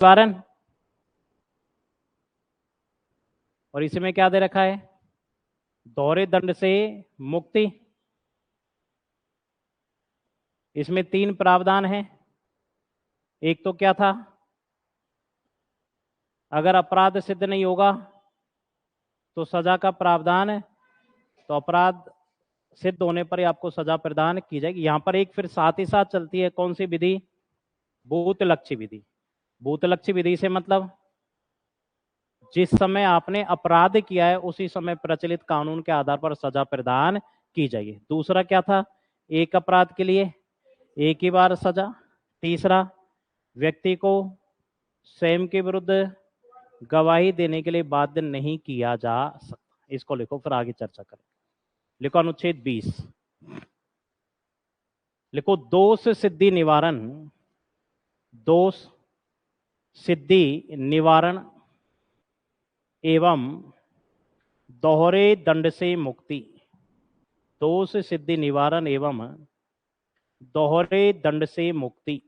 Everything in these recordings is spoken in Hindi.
निवारण, और इसमें क्या दे रखा है? दोहरे दंड से मुक्ति। इसमें 3 प्रावधान हैं। एक तो क्या था, अगर अपराध सिद्ध नहीं होगा तो सजा का प्रावधान है, तो अपराध सिद्ध होने पर ही आपको सजा प्रदान की जाएगी। यहां पर एक फिर साथ ही साथ चलती है कौन सी विधि? भूतलक्षी विधि। भूतलक्षी विधि से मतलब जिस समय आपने अपराध किया है उसी समय प्रचलित कानून के आधार पर सजा प्रदान की जाएगी। दूसरा क्या था, एक अपराध के लिए एक ही बार सजा। तीसरा, व्यक्ति को स्वयं के विरुद्ध गवाही देने के लिए बाध्य नहीं किया जा सकता। इसको लिखो, फिर आगे चर्चा करें। लिखो अनुच्छेद 20, लिखो दोष सिद्धि निवारण। दोष सिद्धि निवारण एवं दोहरे दंड से मुक्ति। दोष सिद्धि निवारण एवं दोहरे दंड से मुक्ति।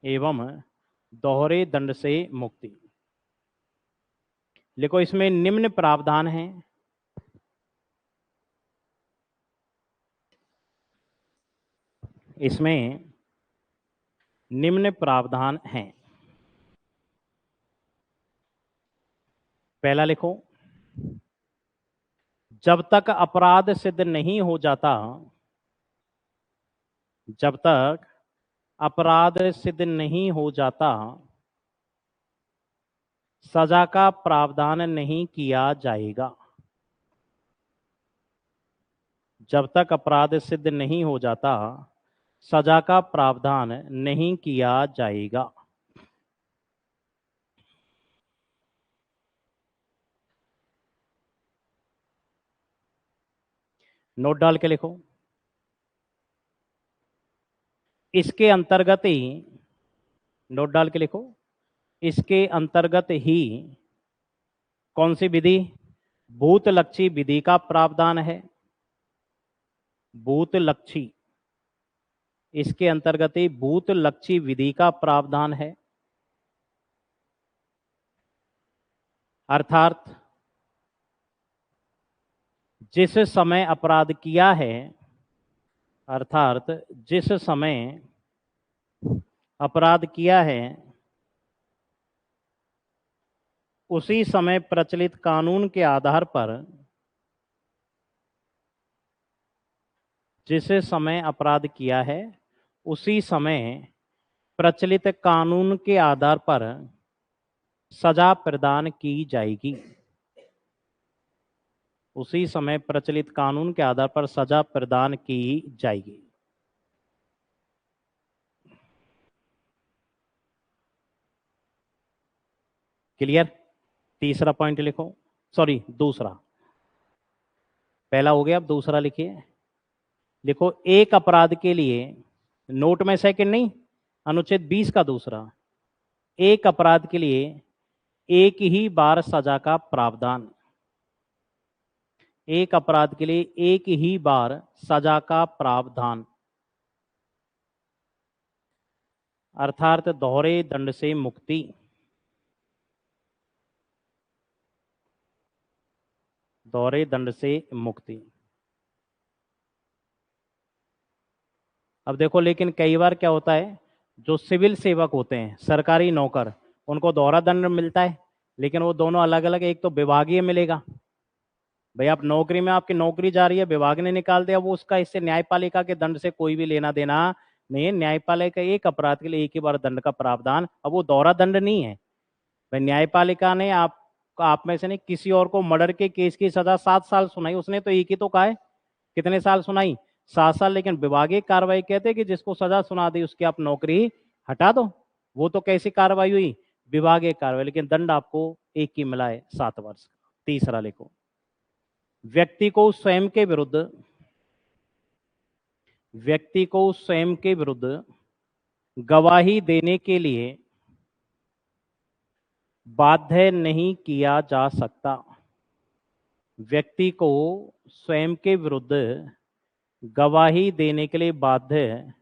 एवं दोहरे दंड से मुक्ति। लिखो इसमें निम्न प्रावधान हैं। इसमें निम्न प्रावधान हैं। पहला लिखो, जब तक अपराध सिद्ध नहीं हो जाता, जब तक अपराध सिद्ध नहीं हो जाता, सजा का प्रावधान नहीं किया जाएगा। जब तक अपराध सिद्ध नहीं हो जाता, सजा का प्रावधान नहीं किया जाएगा। नोट डाल के लिखो। इसके अंतर्गत ही, नोट डाल के लिखो, इसके अंतर्गत ही कौन सी विधि? भूतलक्षी विधि का प्रावधान है। भूतलक्षी, इसके अंतर्गत ही भूतलक्षी विधि का प्रावधान है। अर्थात जिस समय अपराध किया है, अर्थात जिस समय अपराध किया है उसी समय प्रचलित कानून के आधार पर, जिस समय अपराध किया है उसी समय प्रचलित कानून के आधार पर सजा प्रदान की जाएगी। उसी समय प्रचलित कानून के आधार पर सजा प्रदान की जाएगी। क्लियर? तीसरा पॉइंट लिखो, सॉरी दूसरा, पहला हो गया, अब दूसरा लिखिए। लिखो एक अपराध के लिए, नोट में सेकंड नहीं, अनुच्छेद 20 का दूसरा, एक अपराध के लिए एक ही बार सजा का प्रावधान। एक अपराध के लिए एक ही बार सजा का प्रावधान, अर्थात दोहरे दंड से मुक्ति। दोहरे दंड से मुक्ति। अब देखो, लेकिन कई बार क्या होता है, जो सिविल सेवक होते हैं, सरकारी नौकर, उनको दोहरा दंड मिलता है, लेकिन वो दोनों अलग अलग। एक तो विभागीय मिलेगा, भाई आप नौकरी में, आपकी नौकरी जा रही है, विभाग ने निकाल दिया, वो उसका इससे न्यायपालिका के दंड से कोई भी लेना देना नहीं है। न्यायपालिका एक अपराध के लिए एक ही बार दंड का प्रावधान, अब वो दोहरा दंड नहीं है। भाई न्यायपालिका ने आप में से नहीं किसी और को मर्डर के केस की सजा 7 साल सुनाई, उसने तो एक ही तो कहा है, कितने साल सुनाई? 7 साल। लेकिन विभागीय कार्रवाई कहते हैं कि जिसको सजा सुना दी उसकी आप नौकरी हटा दो। वो तो कैसी कार्रवाई हुई? विभागीय कार्रवाई, लेकिन दंड आपको एक ही मिला है, 7 वर्ष। तीसरा लिखो, व्यक्ति को स्वयं के विरुद्ध, व्यक्ति को स्वयं के विरुद्ध गवाही देने के लिए बाध्य नहीं किया जा सकता। व्यक्ति को स्वयं के विरुद्ध गवाही देने के लिए बाध्य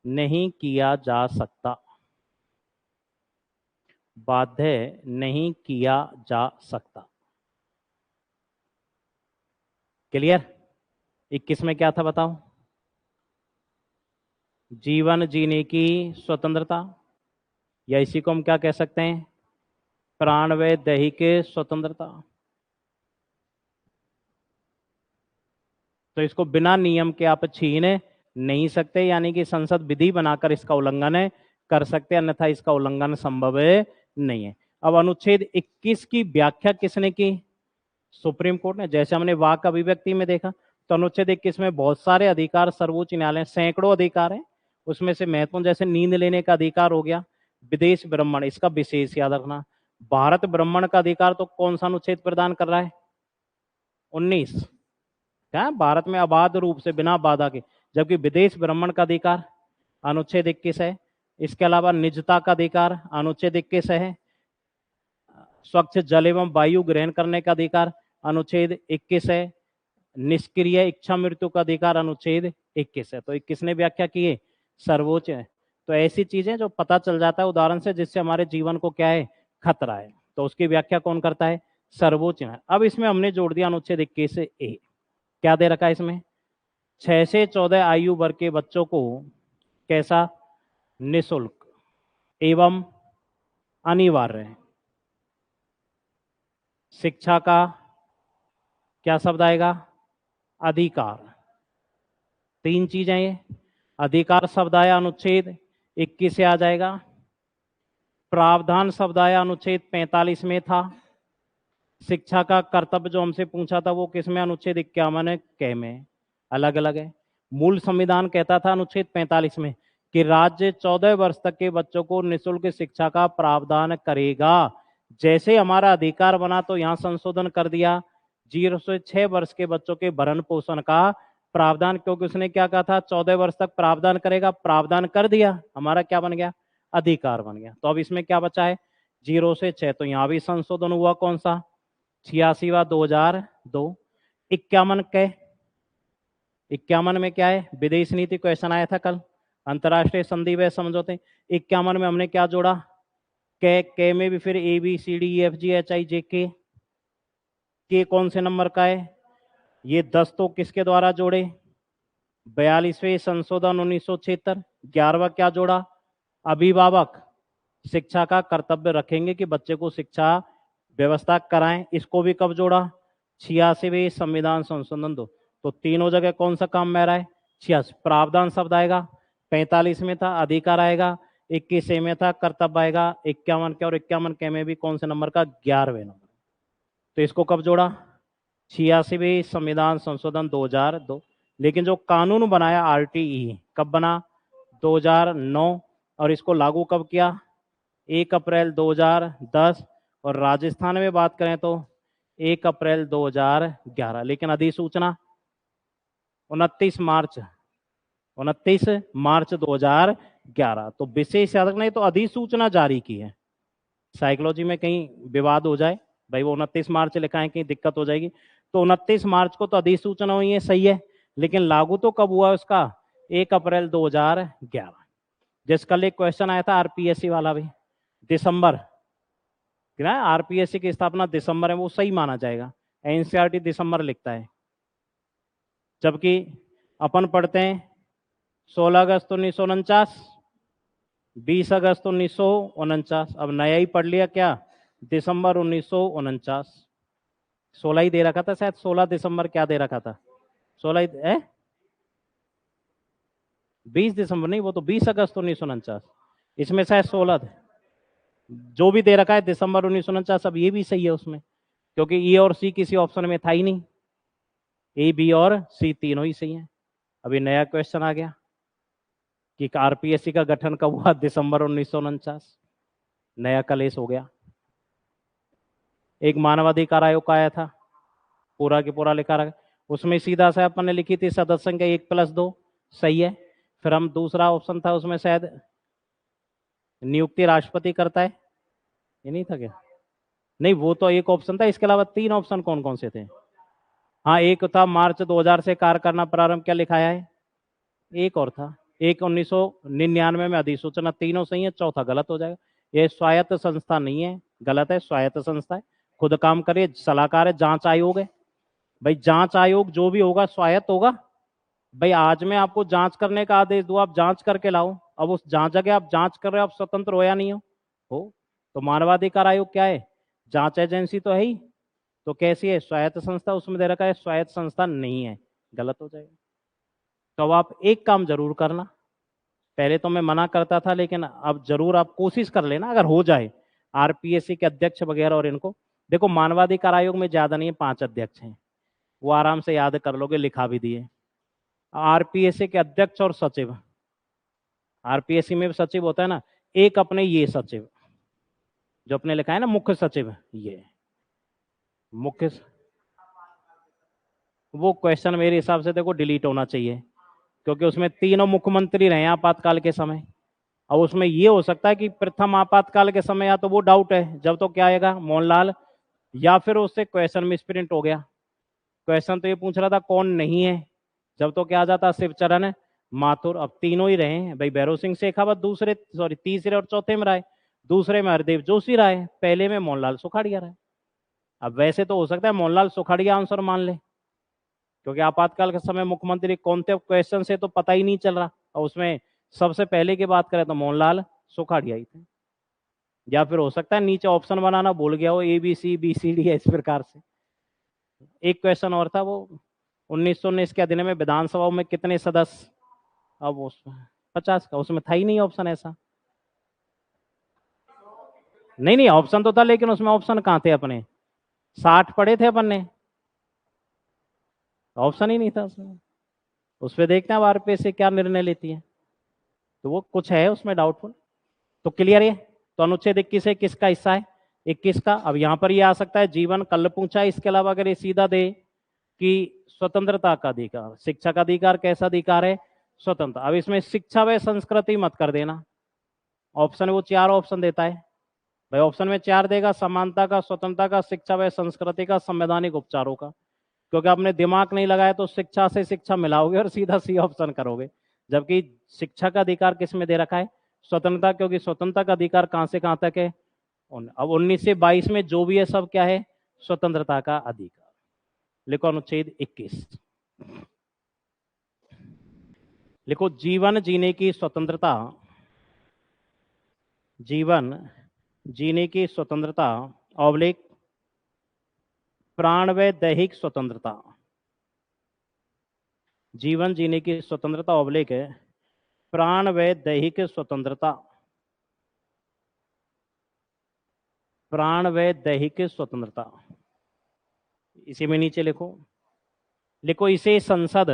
नहीं किया जा सकता। बाध्य नहीं किया जा सकता। क्लियर? 21 में क्या था बताओ? जीवन जीने की स्वतंत्रता, या इसी को हम क्या कह सकते हैं, प्राण व दैहिक स्वतंत्रता। तो इसको बिना नियम के आप छीन नहीं सकते, यानी कि संसद विधि बनाकर इसका उल्लंघन कर सकते, अन्यथा इसका उल्लंघन संभव नहीं है। अब अनुच्छेद 21 की व्याख्या किसने की? सुप्रीम कोर्ट ने। जैसे हमने वाक अभिव्यक्ति में देखा, तो अनुच्छेद 21 में बहुत सारे अधिकार सर्वोच्च न्यायालय, सैकड़ों अधिकार हैं, उसमें से महत्वपूर्ण जैसे नींद लेने का अधिकार हो गया, विदेश भ्रमण, इसका विशेष याद रखना। भारत भ्रमण का अधिकार तो कौन सा अनुच्छेद प्रदान कर रहा है? 19। क्या है? भारत में अबाध रूप से बिना बाधा के। जबकि विदेश भ्रमण का अधिकार अनुच्छेद 21 है। इसके अलावा निजता का अधिकार अनुच्छेद 21 है। स्वच्छ जल एवं वायु ग्रहण करने का अधिकार अनुच्छेद 21 है। निष्क्रिय इच्छा मृत्यु का अधिकार अनुच्छेद 21 है। तो 21 ने व्याख्या की है, सर्वोच्च है। तो ऐसी चीजें जो पता चल जाता है उदाहरण से, जिससे हमारे जीवन को क्या है, खतरा है, तो उसकी व्याख्या कौन करता है? सर्वोच्च है। अब इसमें हमने जोड़ दिया अनुच्छेद 21 ए। क्या दे रखा है इसमें? 6 से 14 आयु वर्ग के बच्चों को कैसा? निःशुल्क एवं अनिवार्य शिक्षा का क्या शब्द आएगा? अधिकार। 3 चीजें ये। अधिकार शब्द आया अनुच्छेद 21 से आ जाएगा। प्रावधान शब्द आया अनुच्छेद 45 में था। शिक्षा का कर्तव्य जो हमसे पूछा था वो किसमें? अनुच्छेद 51 क में। अलग अलग है। मूल संविधान कहता था अनुच्छेद 45 में कि राज्य 14 वर्ष तक के बच्चों को निःशुल्क शिक्षा का प्रावधान करेगा। जैसे हमारा अधिकार बना तो यहाँ संशोधन कर दिया, 0 से 6 वर्ष के बच्चों के भरण पोषण का प्रावधान, क्योंकि उसने क्या कहा था? 14 वर्ष तक प्रावधान करेगा। प्रावधान कर दिया, हमारा क्या बन गया? अधिकार बन गया। तो अब इसमें क्या बचा है? 0 से 6। तो यहाँ भी संशोधन हुआ, कौन सा? 86वां 2002। 51 के 51 में क्या है? विदेश नीति क्वेश्चन आया था कल, अंतर्राष्ट्रीय संधि व समझौते। 51 में हमने क्या जोड़ा? के में भी फिर ABCDEFGHIJK। के कौन से नंबर का है? ये 10 तो किसके द्वारा जोड़े? 42वें संशोधन 1976। 11वां क्या जोड़ा? अभिभावक शिक्षा का कर्तव्य रखेंगे कि बच्चे को शिक्षा व्यवस्था कराएं। इसको भी कब जोड़ा? 86वें संविधान संशोधन 2। तो तीनों जगह कौन सा काम में रहा है? 86। प्रावधान शब्द आएगा 45 में था, अधिकार आएगा 21 में था, कर्तव्य आएगा 51 के, और 51 के में भी कौन से नंबर का? 11वें नंबर। तो इसको कब जोड़ा? 86वें संविधान संशोधन 2002। लेकिन जो कानून बनाया RTE कब बना? 2009। और इसको लागू कब किया? 1 अप्रैल 2010। और राजस्थान में बात करें तो 1 अप्रैल 2011। लेकिन अधिसूचना 29 मार्च 2011। तो विशेष याद रखना, तो अधिसूचना जारी की है। साइकोलॉजी में कहीं विवाद हो जाए, भाई वो 29 मार्च लिखा है, कहीं दिक्कत हो जाएगी। तो 29 मार्च को तो अधिसूचना हुई है, सही है, लेकिन लागू तो कब हुआ उसका? 1 अप्रैल 2011। जिस कल एक क्वेश्चन आया था RPSC वाला भी, दिसंबर, RPSC की स्थापना दिसंबर में, वो सही माना जाएगा। NCERT दिसंबर लिखता है, जबकि अपन पढ़ते हैं 16 अगस्त 1949, 20 अगस्त 1949। अब नया ही पढ़ लिया क्या? दिसंबर 1949। 16 ही दे रखा था शायद, 16 दिसंबर क्या दे रखा था? 16 20 दिसंबर नहीं, वो तो 20 अगस्त 1949। इसमें शायद 16 जो भी दे रखा है दिसंबर 1949। अब ये भी सही है उसमें, क्योंकि E और C किसी ऑप्शन में था ही नहीं, A B और C तीनों ही सही है। अभी नया क्वेश्चन आ गया कि RPSC का गठन कब हुआ? दिसंबर 1949। नया कलेश हो गया। एक मानवाधिकार आयोग का आया था, पूरा की पूरा लिखा रखा, उसमें सीधा सा अपन ने लिखी थी सदस्य संख्या 1+2, सही है। फिर हम दूसरा ऑप्शन था उसमें शायद नियुक्ति राष्ट्रपति करता है, ये नहीं था क्या? नहीं, वो तो एक ऑप्शन था। इसके अलावा 3 ऑप्शन कौन कौन से थे? हाँ, एक था मार्च 2000 से कार्य करना प्रारंभ, क्या लिखाया है? एक और था, एक 1999 में अधिसूचना। तीनों सही है, चौथा गलत हो जाएगा। ये स्वायत्त संस्था नहीं है, गलत है, स्वायत्त संस्था है, खुद काम करे, सलाहकार है, जांच आयोग है। भाई जांच आयोग जो भी होगा स्वायत्त होगा। भाई आज मैं आपको जांच करने का आदेश दूं, आप जांच करके लाओ, अब उस जांच जगह आप जांच कर रहे हो, आप स्वतंत्र हो या नहीं हो तो मानवाधिकार आयोग क्या है? जांच एजेंसी तो है ही, तो कैसी है? स्वायत्त संस्था, उसमें दे रखा है स्वायत्त संस्था नहीं है, गलत हो जाएगा। तो अब आप एक काम जरूर करना, पहले तो मैं मना करता था, लेकिन अब जरूर आप कोशिश कर लेना अगर हो जाए, आरपीएससी के अध्यक्ष वगैरह, और इनको देखो मानवाधिकार आयोग में ज्यादा नहीं है, 5 अध्यक्ष हैं, वो आराम से याद कर लोगे, लिखा भी दिए। आरपीएससी के अध्यक्ष और सचिव, आरपीएससी में सचिव होता है ना, एक अपने ये सचिव जो अपने लिखा है ना मुख्य सचिव, ये मुख्य, वो क्वेश्चन मेरे हिसाब से देखो डिलीट होना चाहिए, क्योंकि उसमें तीनों मुख्यमंत्री रहे आपातकाल के समय। और उसमें ये हो सकता है कि प्रथम आपातकाल के समय, या तो वो डाउट है, जब तो क्या आएगा मोहनलाल, या फिर उससे क्वेश्चन मिसप्रिंट हो गया। क्वेश्चन तो ये पूछ रहा था कौन नहीं है, जब तो क्या आ जाता शिवचरण माथुर। अब तीनों ही रहे हैं भाई, भैरव सिंह शेखावत दूसरे, सॉरी तीसरे और चौथे में रहे, दूसरे में हरदेव जोशी रहे, पहले में मोहनलाल सुखाड़िया रहे। अब वैसे तो हो सकता है मोहनलाल सुखाड़िया आंसर मान ले, क्योंकि आपातकाल के समय मुख्यमंत्री कौन थे क्वेश्चन से तो पता ही नहीं चल रहा, और उसमें सबसे पहले की बात करें तो मोहनलाल सुखाड़िया ही थे। या फिर हो सकता है नीचे ऑप्शन बनाना भूल गया हो, ABCBCD इस प्रकार से। एक क्वेश्चन और था, वो 1919 के अधिनियम में विधानसभा में कितने सदस्य, अब उसमें 50 का, उसमें था ही नहीं ऑप्शन ऐसा। नहीं नहीं ऑप्शन तो था, लेकिन उसमें ऑप्शन कहाँ थे अपने, 60 पढ़े थे अपन ने, ऑप्शन ही नहीं था उसमें। उस पर देखते हैं आरपीएस से क्या निर्णय लेती है, तो वो कुछ है उसमें डाउटफुल। तो क्लियर है, तो अनुच्छेद 21 है, किसका हिस्सा है? 21 का। अब यहाँ पर ये आ सकता है जीवन, कल पूछा है, इसके अलावा अगर ये सीधा दे कि स्वतंत्रता का अधिकार, शिक्षा का अधिकार कैसा अधिकार है? स्वतंत्र। अब इसमें शिक्षा व संस्कृति मत कर देना, ऑप्शन वो 4 ऑप्शन देता है भाई, ऑप्शन में 4 देगा, समानता का, स्वतंत्रता का, शिक्षा व संस्कृति का, संवैधानिक उपचारों का। क्योंकि आपने दिमाग नहीं लगाया तो शिक्षा से शिक्षा मिलाओगे और सीधा सी ऑप्शन करोगे, जबकि शिक्षा का अधिकार किस में दे रखा है? स्वतंत्रता, क्योंकि स्वतंत्रता का अधिकार कहां से कहां तक है? अब 19 से 22 में जो भी है सब क्या है? स्वतंत्रता का अधिकार। लिखो अनुच्छेद 21, लिखो जीवन जीने की स्वतंत्रता, जीवन जीने की स्वतंत्रता ऑब्लिक प्राण व दैहिक स्वतंत्रता, जीवन जीने की स्वतंत्रता ऑब्लिक है प्राण व दैहिक स्वतंत्रता, प्राण व दैहिक स्वतंत्रता। इसी में नीचे लिखो, लिखो इसे संसद,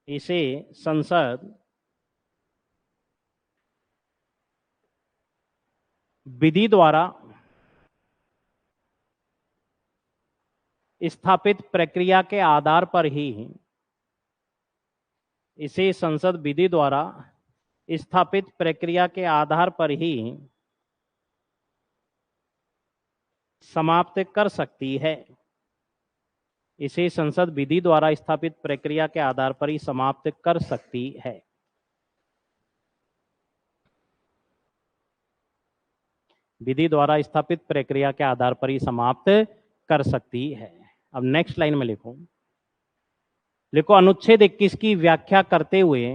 इसे संसद विधि द्वारा स्थापित प्रक्रिया के आधार पर ही, इसे संसद विधि द्वारा स्थापित प्रक्रिया के आधार पर ही समाप्त कर सकती है, इसे संसद विधि द्वारा स्थापित प्रक्रिया के आधार पर ही समाप्त कर सकती है। विधि द्वारा स्थापित प्रक्रिया के आधार पर ही समाप्त कर सकती है। अब नेक्स्ट लाइन में लिखो, लिखो अनुच्छेद 21 की व्याख्या करते हुए,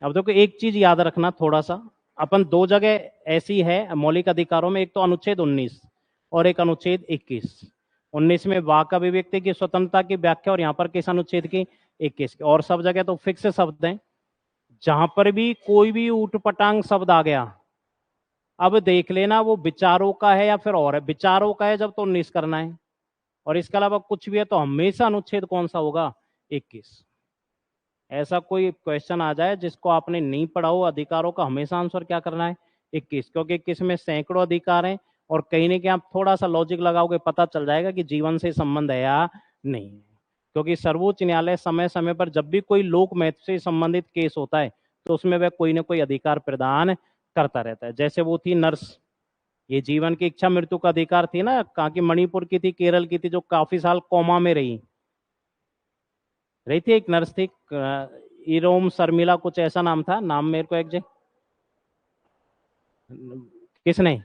अब देखो एक चीज याद रखना थोड़ा सा, अपन 2 जगह ऐसी है मौलिक अधिकारों में, एक तो अनुच्छेद 19 और एक अनुच्छेद 21। 19 में वाक अभिव्यक्ति की स्वतंत्रता की व्याख्या, और यहाँ पर किस अनुच्छेद की? 21 की। और सब जगह तो फिक्स शब्द हैं, जहां पर भी कोई भी ऊटपटांग शब्द आ गया, अब देख लेना वो विचारों का है या फिर और है। विचारों का है जब तो 19 करना है, और इसके अलावा कुछ भी है तो हमेशा अनुच्छेद कौन सा होगा? 21। ऐसा कोई क्वेश्चन आ जाए जिसको आपने नहीं पढ़ा हो अधिकारों का, हमेशा आंसर क्या करना है? 21, क्योंकि 21 में सैकड़ों अधिकार हैं, और कहीं ना कहीं आप थोड़ा सा लॉजिक लगाओगे पता चल जाएगा कि जीवन से संबंध है या नहीं। क्योंकि सर्वोच्च न्यायालय समय समय पर जब भी कोई लोक महत्व से संबंधित केस होता है तो उसमें वह कोई ना कोई अधिकार प्रदान करता रहता है। जैसे वो थी नर्स, ये जीवन की इच्छा मृत्यु का अधिकार थी ना, कहाँ की? मणिपुर की थी, केरल की थी, जो काफी साल कोमा में रही थी। एक नर्स थी, इरोम शर्मिला कुछ ऐसा नाम था, नाम मेरे को एग्जैक्ट किसने?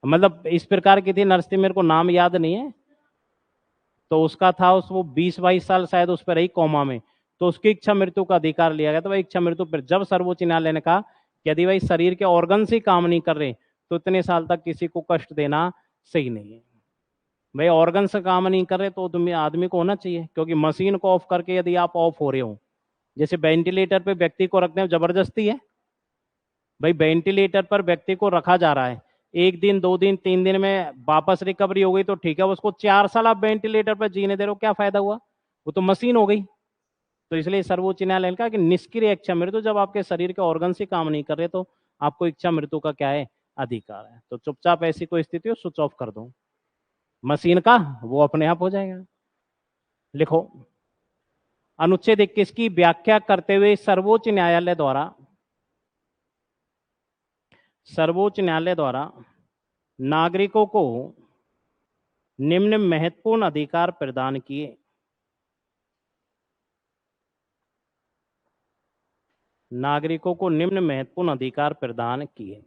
मतलब इस प्रकार की थी नर्स थी, मेरे को नाम याद नहीं है। तो उसका था उस वो 20-22 साल शायद उस पर रही कोमा में। तो उसकी इच्छा मृत्यु का अधिकार लिया गया। तो भाई इच्छा मृत्यु पर जब सर्वोच्च न्यायालय ने कहा कि यदि भाई शरीर के ऑर्गन्स ही काम नहीं कर रहे तो इतने साल तक किसी को कष्ट देना सही नहीं है। भाई ऑर्गन से काम नहीं कर रहे तो तुम्हें आदमी को होना चाहिए, क्योंकि मशीन को ऑफ करके यदि आप ऑफ हो रहे हो, जैसे वेंटिलेटर पे व्यक्ति को रखने में जबरदस्ती है। भाई वेंटिलेटर पर व्यक्ति को रखा जा रहा है, 1 दिन 2 दिन 3 दिन में वापस रिकवरी हो गई तो ठीक है, उसको 4 साल आप वेंटिलेटर पर जीने दे रहे हो, क्या फायदा हुआ? वो तो मशीन हो गई। तो इसलिए सर्वोच्च न्यायालय ने कहा कि निष्क्रिय इच्छा मृत्यु, जब आपके शरीर के ऑर्गन से काम नहीं कर रहे तो आपको इच्छा मृत्यु का क्या है? अधिकार है। तो चुपचाप ऐसी कोई स्थिति हो स्विच ऑफ कर दो मशीन का, वो अपने आप हो जाएगा। लिखो, अनुच्छेद 21 की व्याख्या करते हुए सर्वोच्च न्यायालय द्वारा नागरिकों को निम्न महत्वपूर्ण अधिकार प्रदान किए। नागरिकों को निम्न महत्वपूर्ण अधिकार प्रदान किए।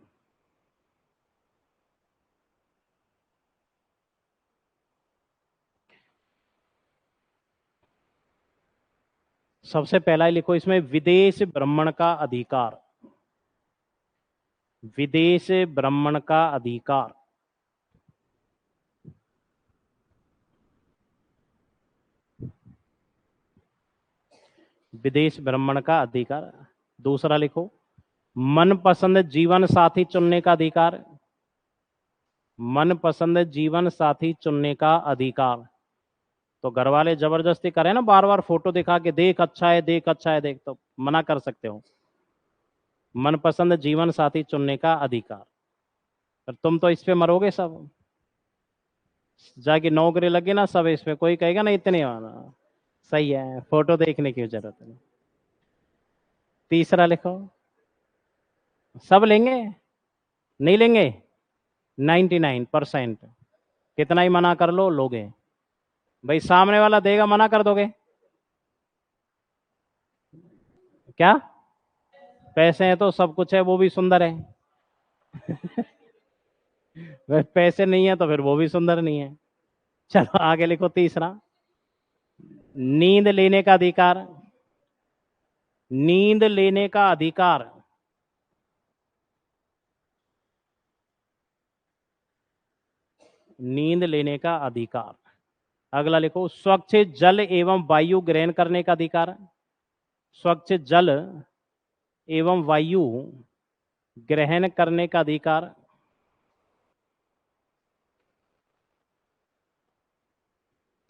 सबसे पहला ही लिखो इसमें, विदेश भ्रमण का अधिकार। विदेश भ्रमण का अधिकार। विदेश भ्रमण का अधिकार। दूसरा लिखो, मनपसंद जीवन साथी चुनने का अधिकार। मनपसंद जीवन साथी चुनने का अधिकार। तो घर वाले जबरदस्ती करें ना, बार बार फोटो दिखा के देख अच्छा है देख अच्छा है देख, तो मना कर सकते हो। मनपसंद जीवन साथी चुनने का अधिकार। पर तुम तो इस पे मरोगे सब, जाके नौकरी लगी ना सब इस पे, कोई कहेगा ना इतने आना। सही है, फोटो देखने की जरूरत नहीं। तीसरा लिखो, सब लेंगे? नहीं लेंगे? 99%। कितना ही मना कर लो लोगे। भाई सामने वाला देगा, मना कर दोगे? क्या? पैसे हैं तो सब कुछ है, वो भी सुंदर है। वह पैसे नहीं है तो फिर वो भी सुंदर नहीं है। चलो आगे लिखो, तीसरा, नींद लेने का अधिकार। नींद लेने का अधिकार। नींद लेने का अधिकार। अगला लिखो, स्वच्छ जल एवं वायु ग्रहण करने का अधिकार। स्वच्छ जल एवं वायु ग्रहण करने का अधिकार।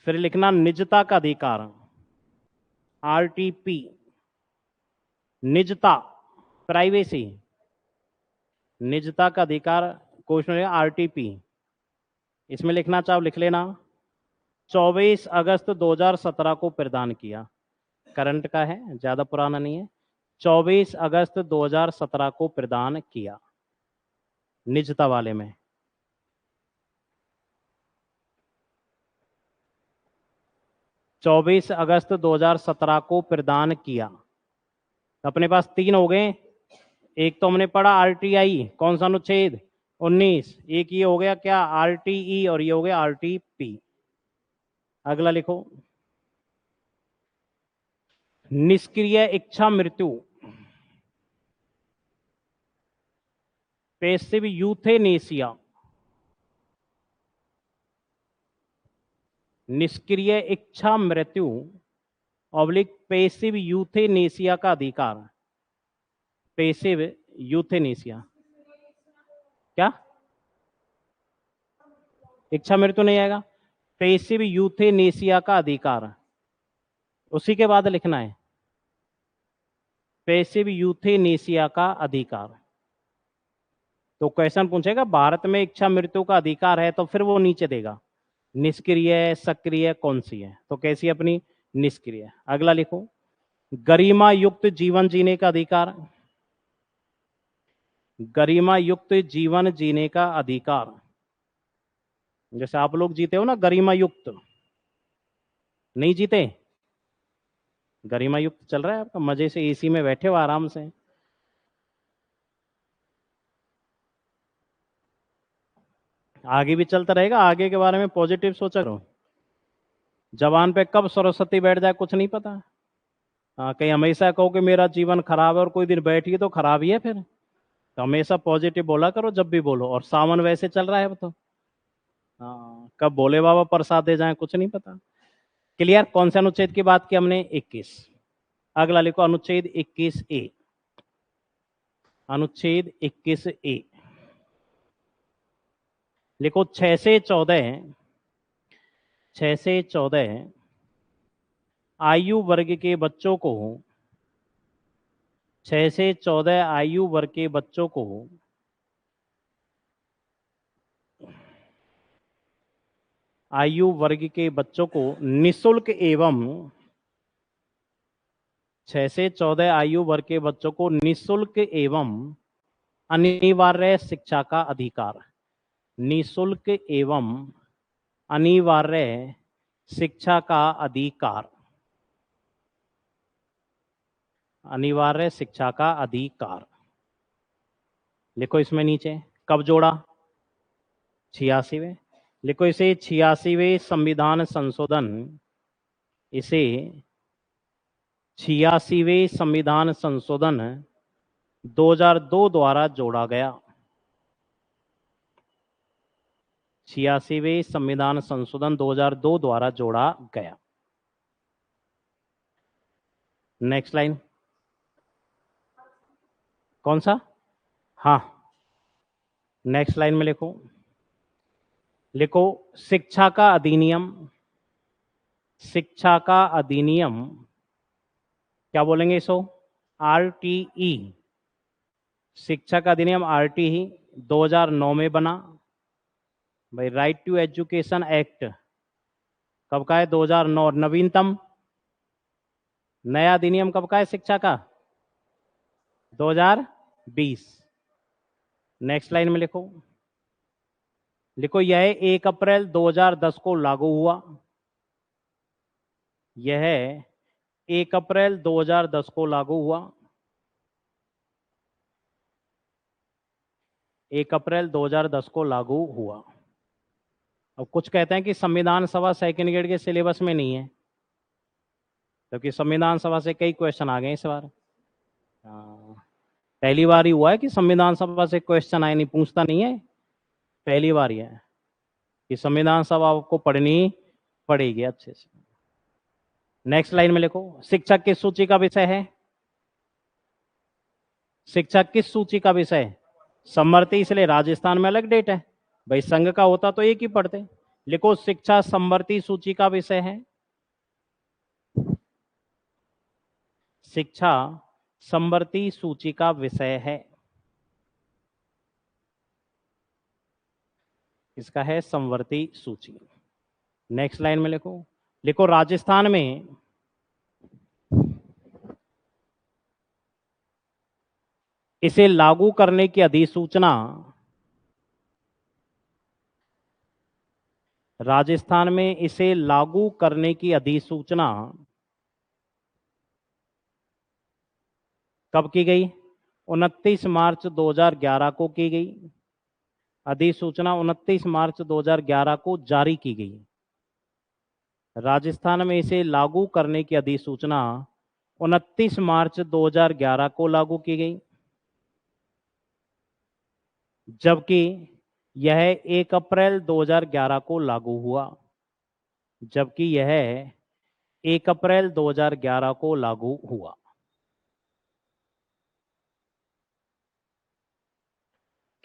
फिर लिखना, निजता का अधिकार। आरटीपी। निजता, प्राइवेसी। निजता का अधिकार, क्वेश्चन आरटीपी। इसमें लिखना चाहो लिख लेना। 24 अगस्त 2017 को प्रदान किया। करंट का है, ज्यादा पुराना नहीं है। 24 अगस्त 2017 को प्रदान किया, निजता वाले में। 24 अगस्त 2017 को प्रदान किया। अपने पास 3 हो गए। एक तो हमने पढ़ा आरटीआई, कौन सा अनुच्छेद? 19। एक ये हो गया क्या, आरटीई, और ये हो गया आरटीपी। अगला लिखो, निष्क्रिय इच्छा मृत्यु। Passive euthanasia. निष्क्रिय इच्छा मृत्यु ऑब्लिक पैसिव यूथेनेसिया का अधिकार। Passive euthanasia. क्या? इच्छा मृत्यु नहीं आएगा? पैसिव यूथेनेसिया का अधिकार। उसी के बाद लिखना है, पैसिव यूथेनेसिया का अधिकार। तो क्वेश्चन पूछेगा भारत में इच्छा मृत्यु का अधिकार है, तो फिर वो नीचे देगा निष्क्रिय सक्रिय कौन सी है, तो कैसी अपनी निष्क्रिय। अगला लिखो, गरिमा युक्त जीवन जीने का अधिकार। गरिमा युक्त जीवन जीने का अधिकार। जैसे आप लोग जीते हो ना गरिमा युक्त, नहीं जीते? गरिमा युक्त चल रहा है आपका, मजे से एसी में बैठे हो आराम से। आगे भी चलता रहेगा, आगे के बारे में पॉजिटिव सोचा करो। जवान पे कब सरस्वती बैठ जाए कुछ नहीं पता। हाँ, कहीं हमेशा कहो कि मेरा जीवन खराब है और कोई दिन बैठी तो खराब ही है फिर। तो हमेशा पॉजिटिव बोला करो जब भी बोलो। और सावन वैसे चल रहा है अब तो। हाँ, कब भोले बाबा प्रसाद दे जाए कुछ नहीं पता। क्लियर? कौन से अनुच्छेद की बात की हमने? 21। अगला लिखो अनुच्छेद 21A। अनुच्छेद 21A लिखो 6 से 14 आयु वर्ग के बच्चों को 6 से 14 आयु वर्ग के बच्चों को निशुल्क एवं 6 से 14 आयु वर्ग के बच्चों को निशुल्क एवं अनिवार्य शिक्षा का अधिकार। निशुल्क एवं अनिवार्य शिक्षा का अधिकार। अनिवार्य शिक्षा का अधिकार लिखो इसमें नीचे। कब जोड़ा? 86वें। लिखो इसे 86वें संविधान संशोधन। इसे 86वें संविधान संशोधन 2002 द्वारा जोड़ा गया। 86वें संविधान संशोधन 2002 द्वारा जोड़ा गया। Next line. कौन सा? हाँ, नेक्स्ट लाइन में लिखो। लिखो शिक्षा का अधिनियम। शिक्षा का अधिनियम क्या बोलेंगे इसको? RTE। शिक्षा का अधिनियम RTE 2009 में बना। भाई राइट टू एजुकेशन एक्ट कब का है? 2009। नवीनतम नया अधिनियम कब का है शिक्षा का? 2020। नेक्स्ट लाइन में लिखो। लिखो यह 1 अप्रैल 2010 को लागू हुआ। यह 1 अप्रैल 2010 को लागू हुआ। 1 अप्रैल 2010 को लागू हुआ। अब कुछ कहते हैं कि संविधान सभा सेकंड ग्रेड के सिलेबस में नहीं है, क्योंकि संविधान सभा से कई क्वेश्चन आ गए इस बार। पहली बार ही हुआ है कि संविधान सभा से क्वेश्चन आए, नहीं पूछता नहीं है, पहली बार ही है कि संविधान सभा आपको पढ़नी पड़ेगी अच्छे से। नेक्स्ट लाइन में लिखो शिक्षक किस सूची का विषय है? शिक्षक किस सूची का विषय है? समवर्ती, इसलिए राजस्थान में अलग डेट है। भाई संघ का होता तो एक ही पढ़ते। लिखो शिक्षा समवर्ती सूची का विषय है। शिक्षा समवर्ती सूची का विषय है। इसका है समवर्ती सूची। नेक्स्ट लाइन में लिखो। लिखो राजस्थान में इसे लागू करने की अधिसूचना राजस्थान में इसे लागू करने की अधिसूचना कब की गई? 29 मार्च 2011 को की गई। अधिसूचना 29 मार्च 2011 को जारी की गई। राजस्थान में इसे लागू करने की अधिसूचना 29 मार्च 2011 को लागू की गई, जबकि यह 1 अप्रैल 2011 को लागू हुआ। जबकि यह 1 अप्रैल 2011 को लागू हुआ।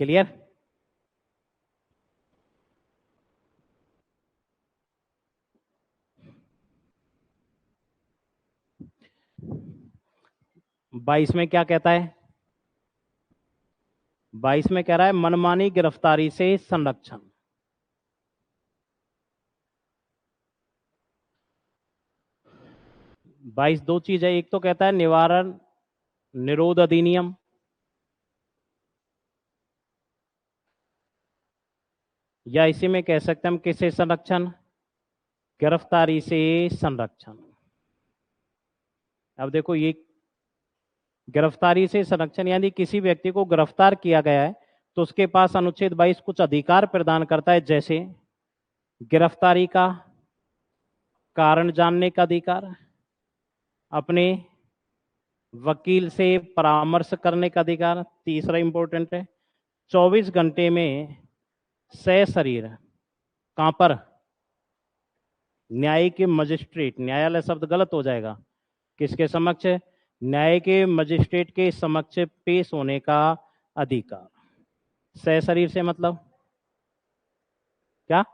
क्लियर? बाईस में क्या कहता है? 22 में कह रहा है मनमानी गिरफ्तारी से संरक्षण। बाईस दो चीज है, एक तो कहता है निवारण निरोध अधिनियम, या इसी में कह सकते हैं हम किससे संरक्षण? गिरफ्तारी से संरक्षण। अब देखो ये गिरफ्तारी से संरक्षण यानी किसी व्यक्ति को गिरफ्तार किया गया है तो उसके पास अनुच्छेद 22 कुछ अधिकार प्रदान करता है, जैसे गिरफ्तारी का कारण जानने का अधिकार, अपने वकील से परामर्श करने का अधिकार, तीसरा इंपॉर्टेंट है 24 घंटे में सशरीर, कहां पर, न्यायिक मजिस्ट्रेट, न्यायालय शब्द गलत हो जाएगा, किसके समक्ष, न्याय के मजिस्ट्रेट के समक्ष पेश होने का अधिकार। सशरीर से मतलब क्या,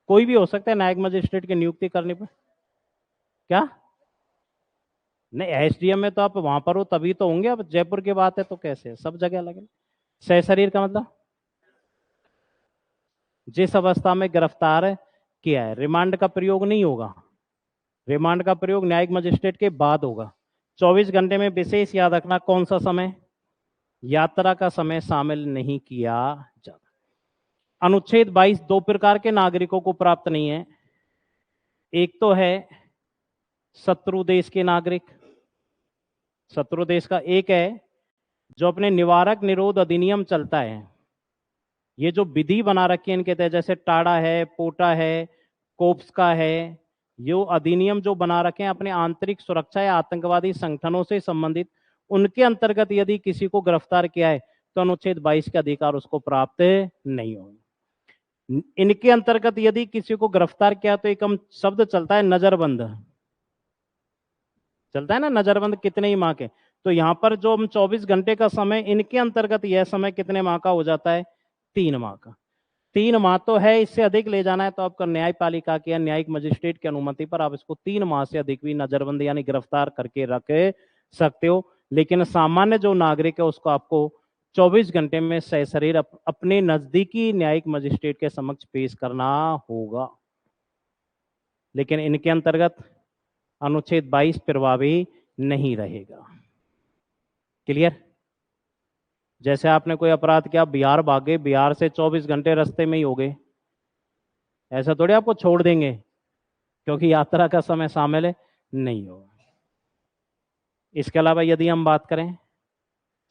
कोई भी हो सकता है न्यायिक मजिस्ट्रेट की नियुक्ति करने पर, क्या नहीं, एसडीएम में तो आप वहां पर हो तभी तो होंगे, अब जयपुर की बात है तो कैसे, सब जगह अलग है। सशरीर का मतलब जिस अवस्था में गिरफ्तार किया है, रिमांड का प्रयोग नहीं होगा, रिमांड का प्रयोग न्यायिक मजिस्ट्रेट के बाद होगा। 24 घंटे में विशेष याद रखना कौन सा समय, यात्रा का समय शामिल नहीं किया जाता। अनुच्छेद 22 दो प्रकार के नागरिकों को प्राप्त नहीं है, एक तो है शत्रु देश के नागरिक, शत्रु देश का, एक है जो अपने निवारक निरोध अधिनियम चलता है, ये जो विधि बना रखी है इनके तहत, जैसे टाड़ा है, पोटा है, कोप्स का है, ये अधिनियम जो बना रखे हैं अपने आंतरिक सुरक्षा या आतंकवादी संगठनों से संबंधित, उनके अंतर्गत यदि किसी को गिरफ्तार किया है तो अनुच्छेद 22 के अधिकार उसको प्राप्त नहीं होंगे। इनके अंतर्गत यदि किसी को गिरफ्तार किया तो एक शब्द चलता है नजरबंद, चलता है ना नजरबंद, कितने ही माह के, तो यहां पर जो हम 24 घंटे का समय, इनके अंतर्गत यह समय कितने माह का हो जाता है, 3 माह का। 3 माह तो है, इससे अधिक ले जाना है तो आपका न्यायपालिका के या न्यायिक मजिस्ट्रेट की अनुमति पर आप इसको 3 माह से अधिक भी नजरबंद यानी गिरफ्तार करके रख सकते हो। लेकिन सामान्य जो नागरिक है उसको आपको 24 घंटे में सशरीर अपने नजदीकी न्यायिक मजिस्ट्रेट के समक्ष पेश करना होगा। लेकिन इनके अंतर्गत अनुच्छेद 22 प्रभावी नहीं रहेगा। क्लियर? जैसे आपने कोई अपराध किया, बिहार भागे, बिहार से 24 घंटे रास्ते में ही हो गए, ऐसा थोड़ी आपको छोड़ देंगे, क्योंकि यात्रा का समय शामिल नहीं होगा। इसके अलावा यदि हम बात करें,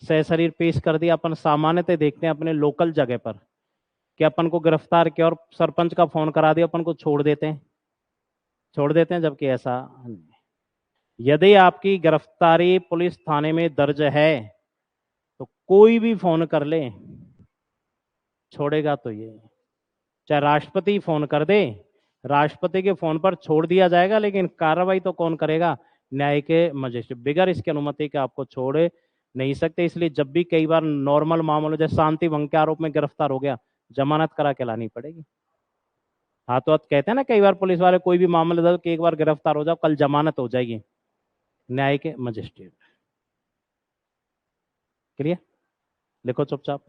सशरीर पेश कर दिया, अपन सामान्यतः देखते हैं अपने लोकल जगह पर कि अपन को गिरफ्तार किया और सरपंच का फोन करा दिया, अपन को छोड़ देते हैं, छोड़ देते हैं, जबकि ऐसा नहीं। यदि आपकी गिरफ्तारी पुलिस थाने में दर्ज है तो कोई भी फोन कर ले, छोड़ेगा तो ये, चाहे राष्ट्रपति फोन कर दे, राष्ट्रपति के फोन पर छोड़ दिया जाएगा, लेकिन कार्रवाई तो कौन करेगा, न्याय के मजिस्ट्रेट, बगैर इसकी अनुमति के आपको छोड़ नहीं सकते। इसलिए जब भी कई बार नॉर्मल मामलों जैसे शांति भंग के आरोप में गिरफ्तार हो गया, जमानत करा के लानी पड़ेगी। हाथों हाथ कहते हैं ना कई बार पुलिस वाले, कोई भी मामला दर्ज कि एक बार गिरफ्तार हो जाओ कल जमानत हो जाएगी, न्याय के मजिस्ट्रेट। क्लियर? लिखो चुपचाप,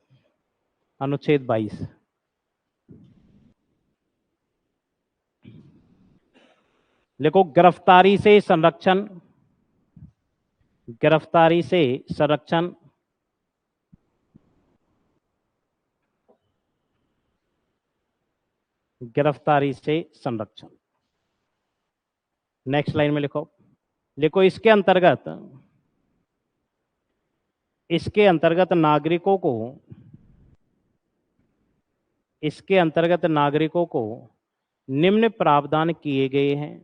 अनुच्छेद 22, लिखो गिरफ्तारी से संरक्षण, गिरफ्तारी से संरक्षण, गिरफ्तारी से संरक्षण। नेक्स्ट लाइन में लिखो, लिखो इसके अंतर्गत, इसके अंतर्गत नागरिकों को, इसके अंतर्गत नागरिकों को निम्न प्रावधान किए गए हैं,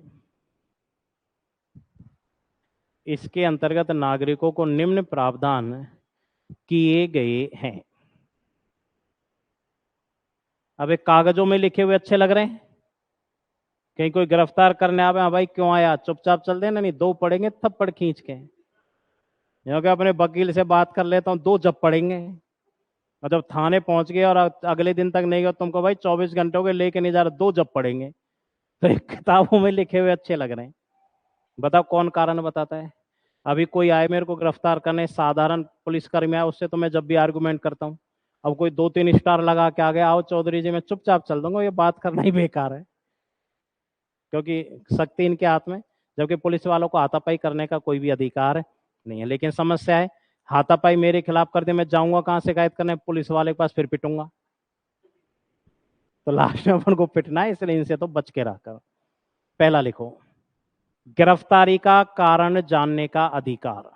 इसके अंतर्गत नागरिकों को निम्न प्रावधान किए गए हैं। अब एक कागजों में लिखे हुए अच्छे लग रहे हैं, कहीं कोई गिरफ्तार करने आवे, हाँ भाई क्यों आया, चुपचाप चल देना, नहीं 2 पड़ेंगे थप्पड़ खींच के, क्योंकि अपने वकील से बात कर लेता हूँ 2 जब पड़ेंगे, और जब थाने पहुंच गए और अगले दिन तक नहीं गया, तुमको भाई 24 घंटे हो गए लेके नहीं जा रहा, 2 जब पड़ेंगे। तो एक किताबों में लिखे हुए अच्छे लग रहे हैं, बताओ कौन कारण बताता है। अभी कोई आए मेरे को गिरफ्तार करने, साधारण पुलिसकर्मी आए, उससे तो मैं जब भी आर्गुमेंट करता हूँ, अब कोई 2-3 स्टार लगा के आ गया, आओ चौधरी जी मैं चुपचाप चल दूंगा, ये बात करना ही बेकार है, क्योंकि शक्ति इनके हाथ में, जबकि पुलिस वालों को हाथापाई करने का कोई भी अधिकार नहीं है। लेकिन समस्या है, हाथापाई मेरे खिलाफ कर दे, मैं जाऊंगा कहां शिकायत करने, पुलिस वाले के पास, फिर पिटूंगा, तो लास्ट में अपन को पिटना है, इसलिए इनसे तो बच के रखा। पहला लिखो, गिरफ्तारी का कारण जानने का अधिकार,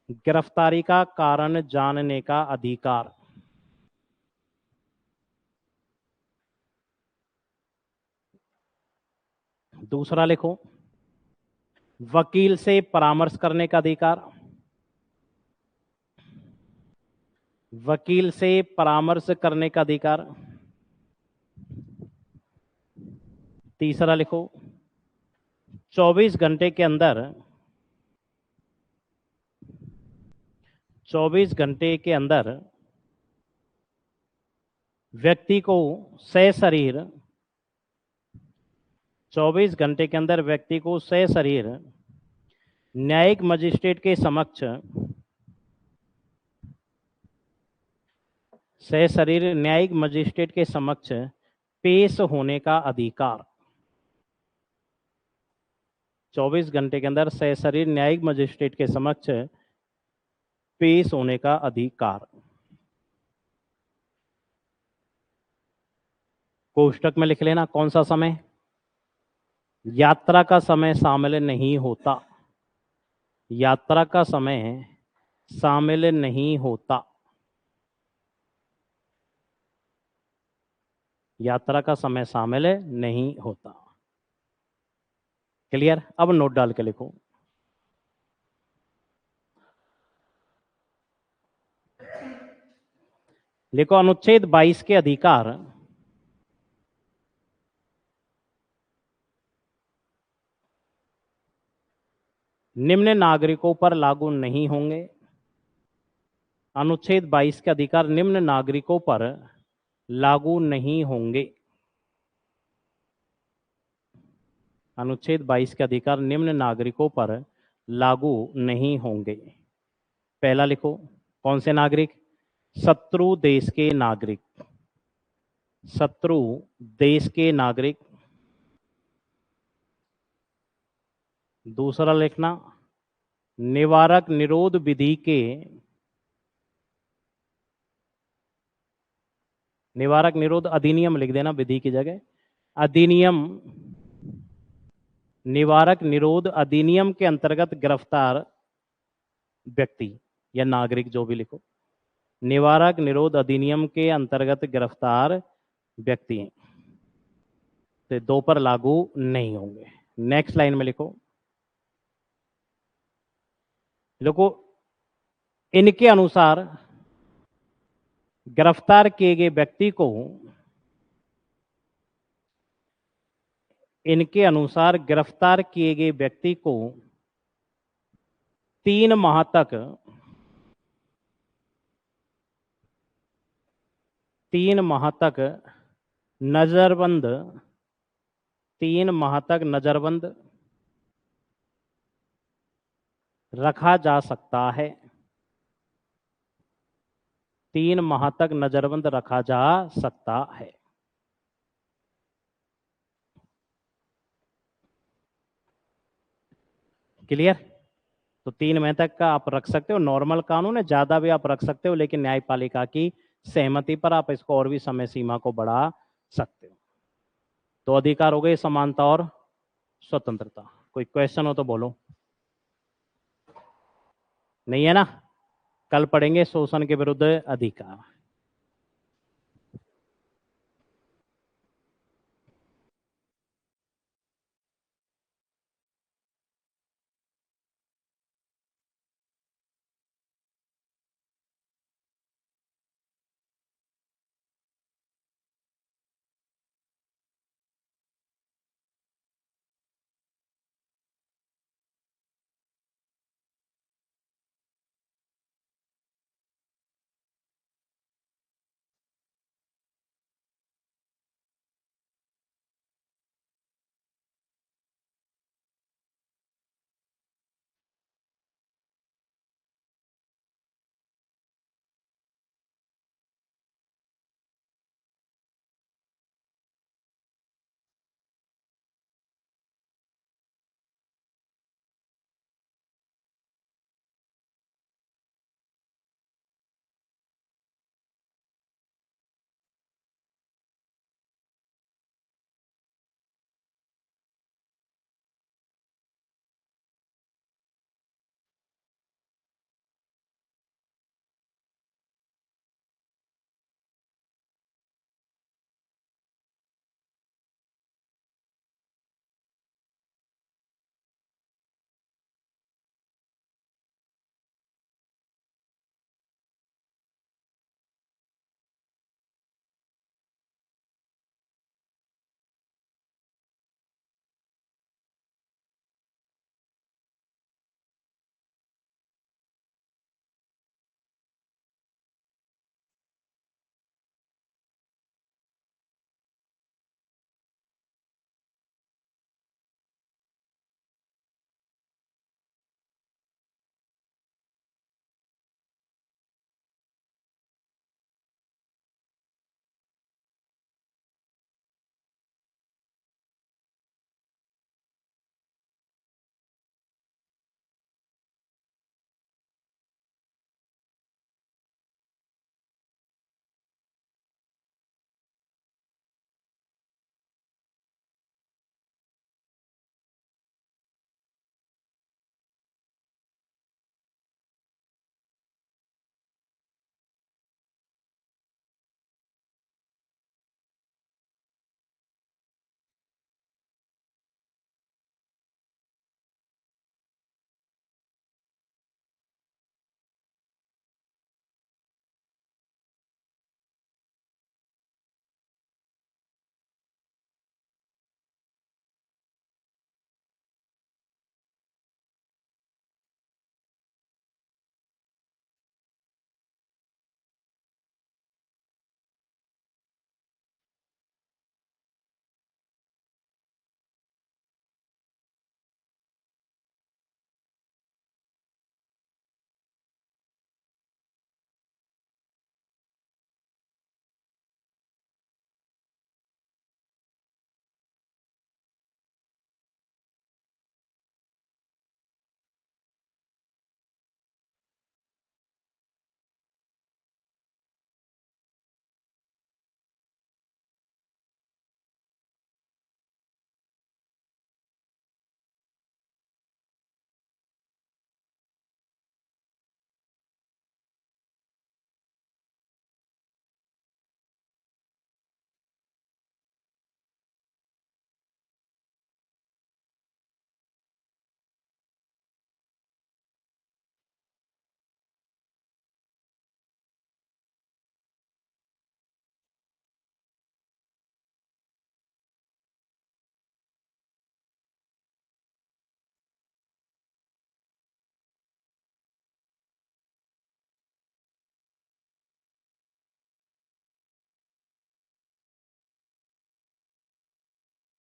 गिरफ्तारी का कारण जानने का अधिकार। दूसरा लिखो, वकील से परामर्श करने का अधिकार। वकील से परामर्श करने का अधिकार। तीसरा लिखो, 24 घंटे के अंदर 24 घंटे के अंदर व्यक्ति को सशरीर 24 घंटे के अंदर व्यक्ति को सशरीर न्यायिक मजिस्ट्रेट के समक्ष सशरीर न्यायिक मजिस्ट्रेट के समक्ष पेश होने का अधिकार। 24 घंटे के अंदर सशरीर न्यायिक मजिस्ट्रेट के समक्ष पेश होने का अधिकार। कोष्टक में लिख लेना कौन सा समय। यात्रा का समय शामिल नहीं होता। यात्रा का समय शामिल नहीं होता। यात्रा का समय शामिल नहीं होता। क्लियर। अब नोट डाल के लिखो। लिखो, अनुच्छेद 22 के अधिकार निम्न नागरिकों पर लागू नहीं होंगे। अनुच्छेद 22 के अधिकार निम्न नागरिकों पर लागू नहीं होंगे। अनुच्छेद 22 के अधिकार निम्न नागरिकों पर लागू नहीं होंगे। पहला लिखो, कौन से नागरिक। शत्रु देश के नागरिक। शत्रु देश के नागरिक। दूसरा लिखना, निवारक निरोध विधि के निवारक निरोध अधिनियम लिख देना विधि की जगह। अधिनियम, निवारक निरोध अधिनियम के अंतर्गत गिरफ्तार व्यक्ति या नागरिक, जो भी लिखो। निवारक निरोध अधिनियम के अंतर्गत गिरफ्तार व्यक्ति तो 2 पर लागू नहीं होंगे। नेक्स्ट लाइन में लिखो, इनके अनुसार गिरफ्तार किए गए व्यक्ति को इनके अनुसार गिरफ्तार किए गए व्यक्ति को 3 माह तक 3 माह तक नजरबंद 3 माह तक नजरबंद रखा जा सकता है। 3 माह तक नजरबंद रखा जा सकता है। क्लियर। तो 3 महीने तक का आप रख सकते हो, नॉर्मल कानून है, ज्यादा भी आप रख सकते हो, लेकिन न्यायपालिका की सहमति पर आप इसको और भी समय सीमा को बढ़ा सकते हो। तो अधिकार हो गए समानता और स्वतंत्रता। कोई क्वेश्चन हो तो बोलो। नहीं है ना। कल पढ़ेंगे शोषण के विरुद्ध अधिकार।